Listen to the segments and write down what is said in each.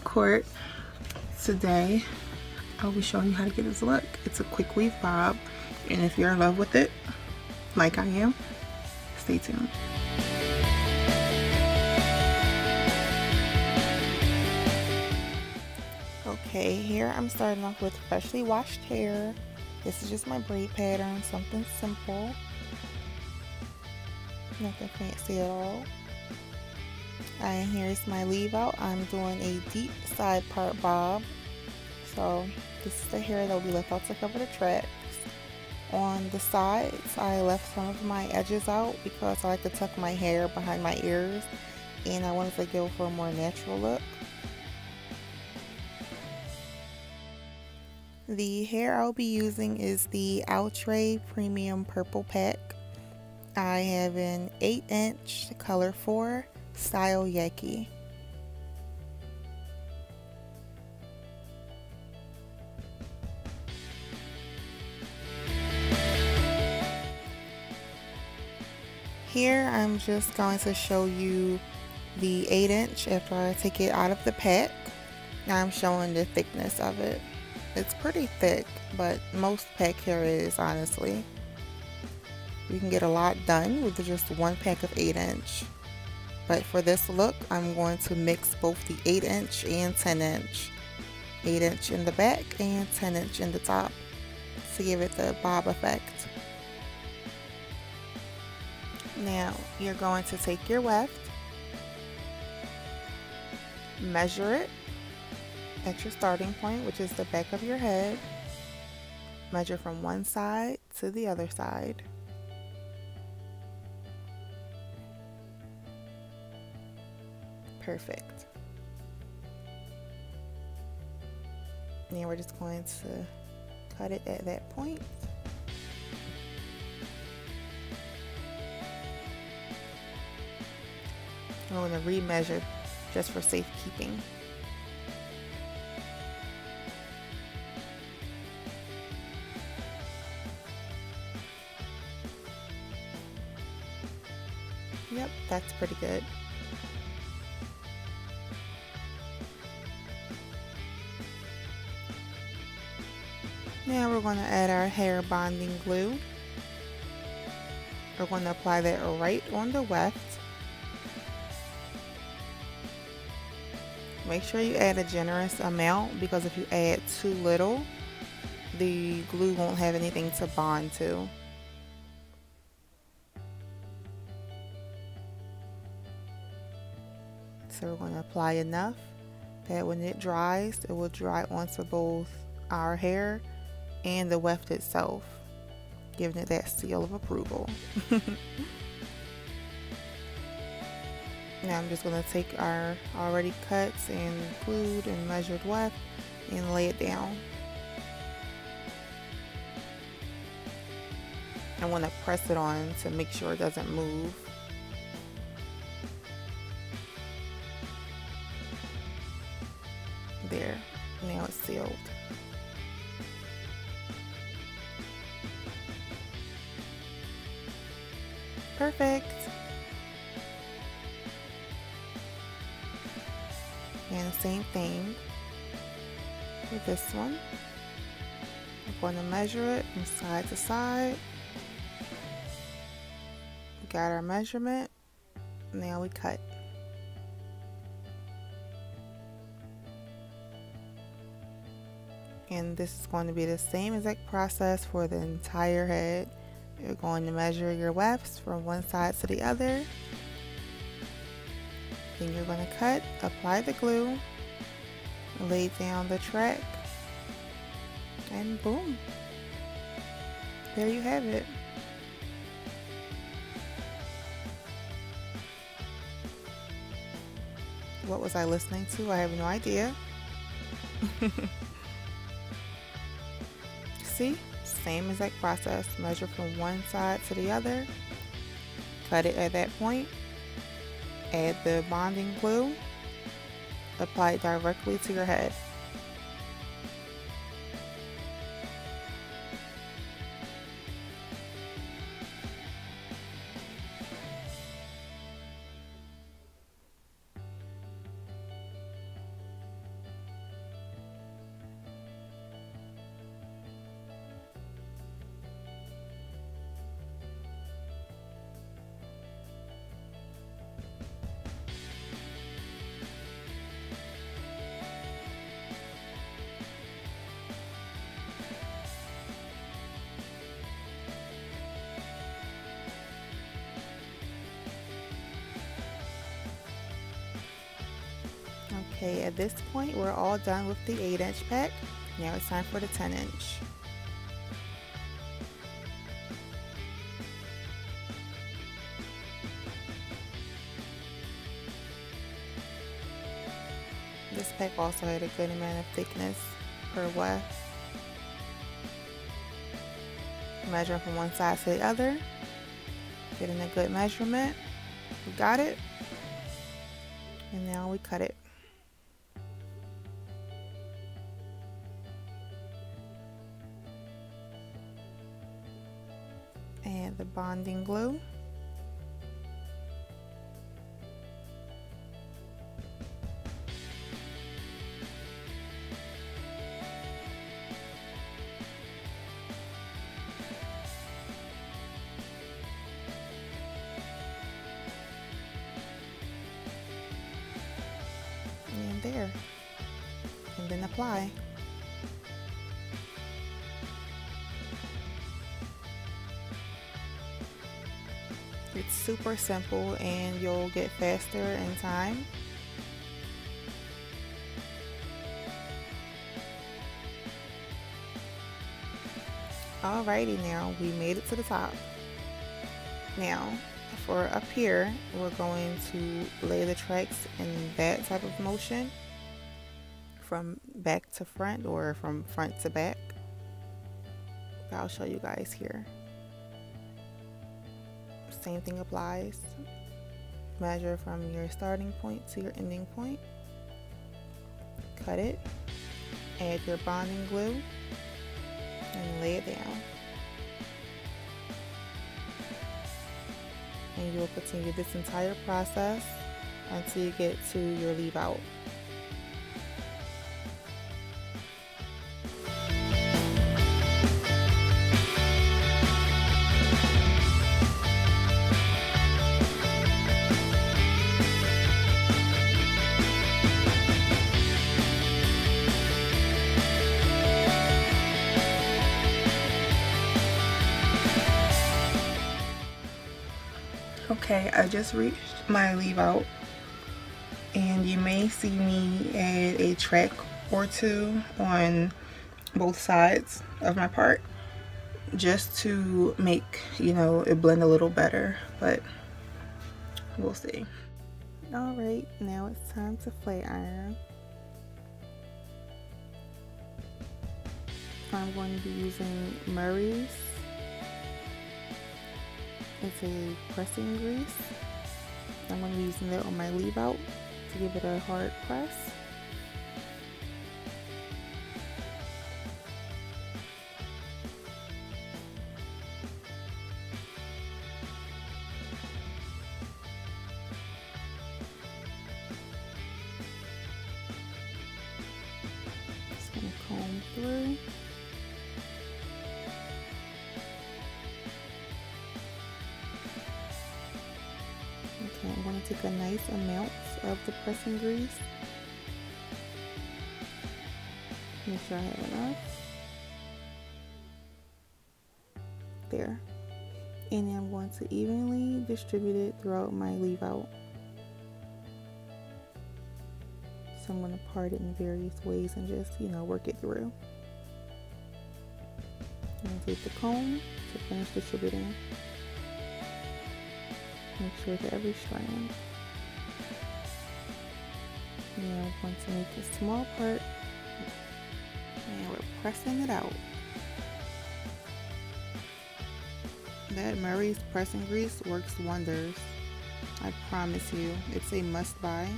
court. Today I'll be showing you how to get this look. It's a quick weave bob, and if you're in love with it like I am, stay tuned. Okay, here I'm starting off with freshly washed hair. This is just my braid pattern, something simple, nothing fancy at all. And here's my leave out. I'm doing a deep side part bob. So this is the hair that will be left out to cover the tracks. On the sides, I left some of my edges out because I like to tuck my hair behind my ears, and I wanted to go for a more natural look. The hair I'll be using is the Outre Premium Purple Pack. I have an 8-inch color 4 style Yaki. Here I'm just going to show you the 8-inch after I take it out of the pack. I'm showing the thickness of it. It's pretty thick, but most pack hair is, honestly. You can get a lot done with just one pack of 8-inch. But for this look, I'm going to mix both the 8-inch and 10-inch. 8-inch in the back and 10-inch in the top to give it the bob effect. Now, you're going to take your weft, measure it at your starting point, which is the back of your head. Measure from one side to the other side. Perfect. Now we're just going to cut it at that point. I'm going to remeasure just for safekeeping. Yep, that's pretty good. Now we're going to add our hair bonding glue. We're going to apply that right on the weft. Make sure you add a generous amount, because if you add too little, the glue won't have anything to bond to. So we're going to apply enough that when it dries, it will dry onto both our hair and the weft itself, giving it that seal of approval. Now I'm just going to take our already cut and glued and measured weft and lay it down. I want to press it on to make sure it doesn't move. There, now it's sealed. Perfect. And the same thing with this one. I'm going to measure it from side to side. We got our measurement. Now we cut. And this is going to be the same exact process for the entire head. You're going to measure your wefts from one side to the other. Then you're going to cut, apply the glue, lay down the track, and boom. There you have it. What was I listening to? I have no idea. See? Same exact process. Measure from one side to the other. Cut it at that point. Add the bonding glue. Apply it directly to your head. Okay, at this point we're all done with the 8-inch pack. Now it's time for the 10-inch. This pack also had a good amount of thickness per weft. Measure from one side to the other, getting a good measurement. We got it, and now we cut it. Add the bonding glue. And there, and then apply. It's super simple and you'll get faster in time. Alrighty, now we made it to the top. Now for up here, we're going to lay the tracks in that type of motion, from back to front or from front to back. I'll show you guys here. Same thing applies. Measure from your starting point to your ending point. Cut it. Add your bonding glue and lay it down. And you will continue this entire process until you get to your leave out. Okay, I just reached my leave out, and you may see me add a track or two on both sides of my part just to make, you know, it blend a little better, but we'll see. Alright, now it's time to flat iron. I'm going to be using Murray's. It's a pressing grease. I'm going to be using that on my leave out to give it a hard press. Just going to comb through. Okay, I'm going to take a nice amount of the pressing grease. Make sure I have enough. There. And I'm going to evenly distribute it throughout my leave out. So I'm going to part it in various ways and just, you know, work it through. And take the comb to finish distributing. Make sure that every strand. Now I'm going to make a small part, and we're pressing it out. That Murray's pressing grease works wonders. I promise you, it's a must buy.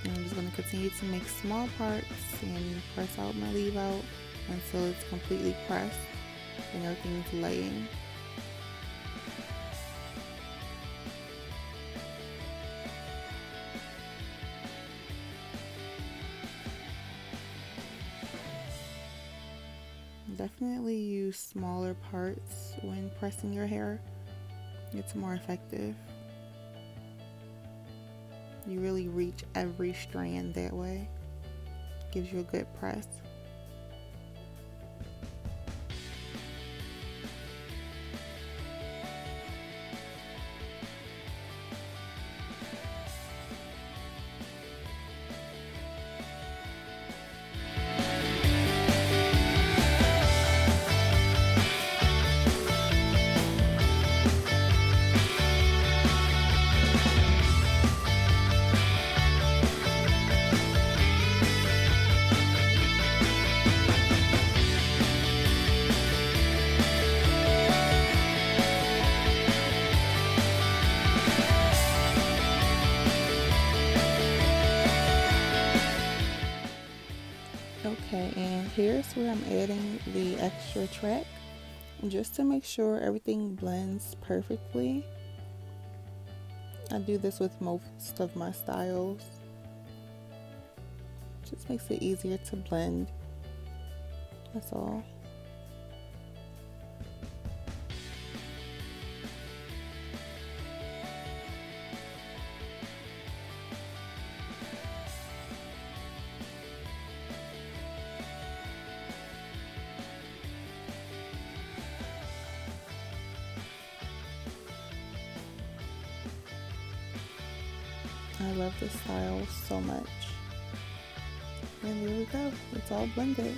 And I'm just going to continue to make small parts and press out my leave out until it's completely pressed and everything's laying. Definitely use smaller parts when pressing your hair. It's more effective. You really reach every strand that way. Gives you a good press. Okay, and here's where I'm adding the extra track just to make sure everything blends perfectly. I do this with most of my styles. Just makes it easier to blend. That's all. I love this style so much. And there we go. It's all blended.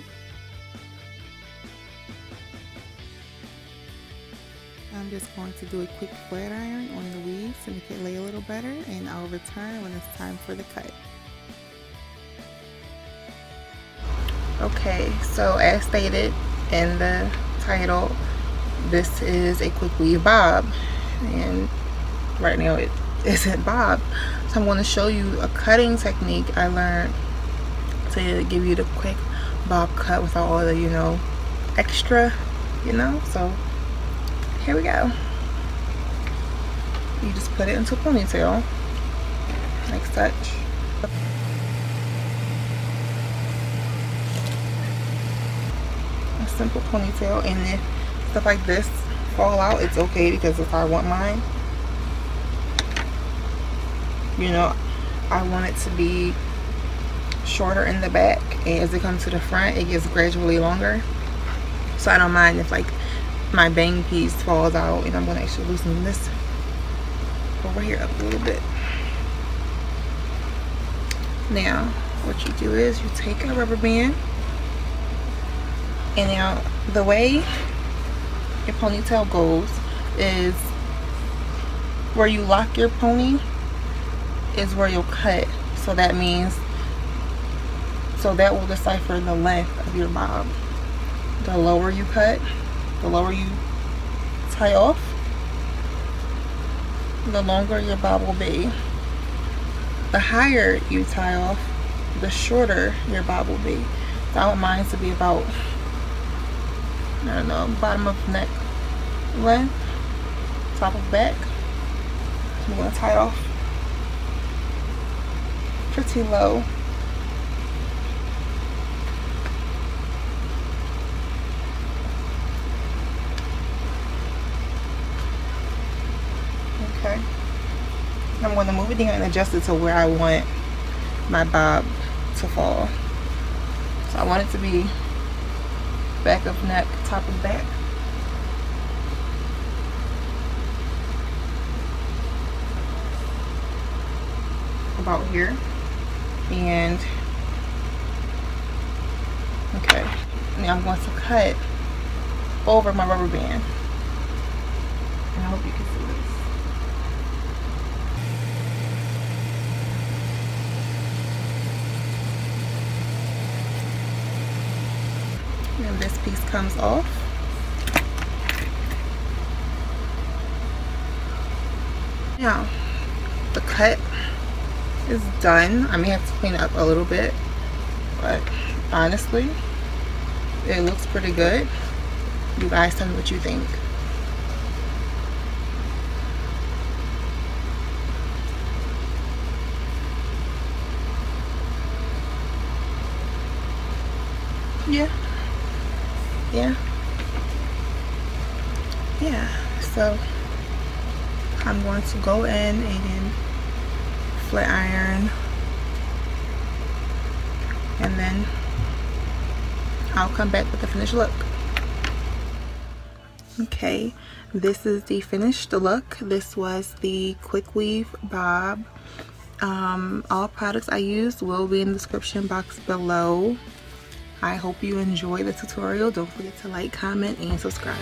I'm just going to do a quick flat iron on the weaves to make it lay a little better, and I'll return when it's time for the cut. Okay, so as stated in the title, this is a quick weave bob, and right now it isn't bob. So I'm going to show you a cutting technique I learned to give you the quick bob cut without all the, you know, extra, you know. So here we go. You just put it into a ponytail like such. A simple ponytail, and if stuff like this fall out, it's okay because it's how I want mine. You know, I want it to be shorter in the back, and as it comes to the front it gets gradually longer, so I don't mind if like my bang piece falls out. And I'm going to actually loosen this over here up a little bit. Now what you do is you take a rubber band, and now the way your ponytail goes is where you lock your pony is where you'll cut. So that means, so that will decipher the length of your bob. The lower you cut, the lower you tie off, the longer your bob will be. The higher you tie off, the shorter your bob will be. So I want mine to be about, I don't know, bottom of neck length, top of back. So I'm going to tie it off pretty low. Okay. I'm going to move it down and adjust it to where I want my bob to fall. So I want it to be back of neck, top of back. About here. And okay, now I'm going to cut over my rubber band, and I hope you can see this. And this piece comes off. Now the cut is done. I may have to clean it up a little bit, but honestly it looks pretty good. You guys tell me what you think. Yeah, so I'm going to go in and flat iron, and then I'll come back with the finished look. Okay, this is the finished look. This was the quick weave bob. All products I used will be in the description box below. I hope you enjoy the tutorial. Don't forget to like, comment, and subscribe.